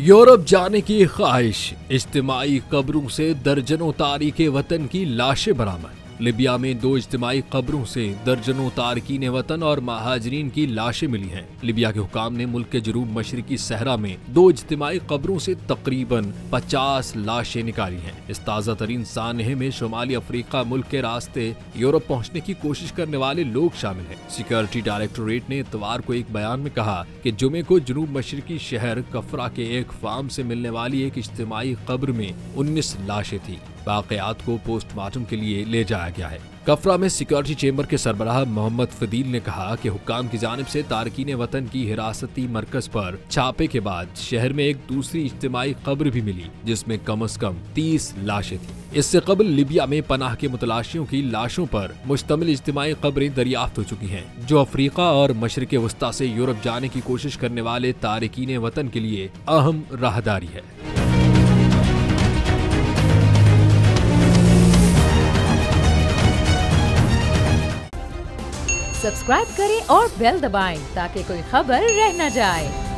Europe जाने की ख्वाहिश, इज्तिमाई कब्रों से दर्जनों तारिके वतन की लाशें बरामद। लिबिया में 2 इज्तिमाई कब्रों से दर्जनों तारकीन वतन और महाजरीन की लाशें मिली हैं। लिबिया के हुकाम ने मुल्क के जनूब मशरिकी सहरा में 2 इज्तिमाई कब्रों से तकरीबन 50 लाशें निकाली हैं। इस ताज़ा तरीन सानहे में शुमाली अफ्रीका मुल्क के रास्ते यूरोप पहुँचने की कोशिश करने वाले लोग शामिल हैं। सिक्योरिटी डायरेक्टोरेट ने इतवार को एक बयान में कहा कि जुमे को जनूब मशरिकी शहर कफरा के एक फार्म से मिलने वाली एक इज्तिमाई कब्र में 19 लाशें थी। वाक़यात को पोस्टमार्टम के लिए ले जाया गया है। कफरा में सिक्योरिटी चेंबर के सरबराह मोहम्मद फदील ने कहा कि हुक्काम की जानिब से तारकीन वतन की हिरासती मरकज पर छापे के बाद शहर में एक दूसरी इज्तिमाई कब्र भी मिली, जिसमें कम से कम 30 लाशें थी। इससे कबल लिबिया में पनाह के मुतलाशियों की लाशों पर मुश्तमिल इज्तिमाई कब्रें दरियाफ्त हो चुकी हैं, जो अफ्रीका और मशरिक वस्ता से यूरोप जाने की कोशिश करने वाले तारकीन वतन के लिए अहम राहदारी है। सब्सक्राइब करें और बेल दबाएं ताकि कोई खबर रह न जाए।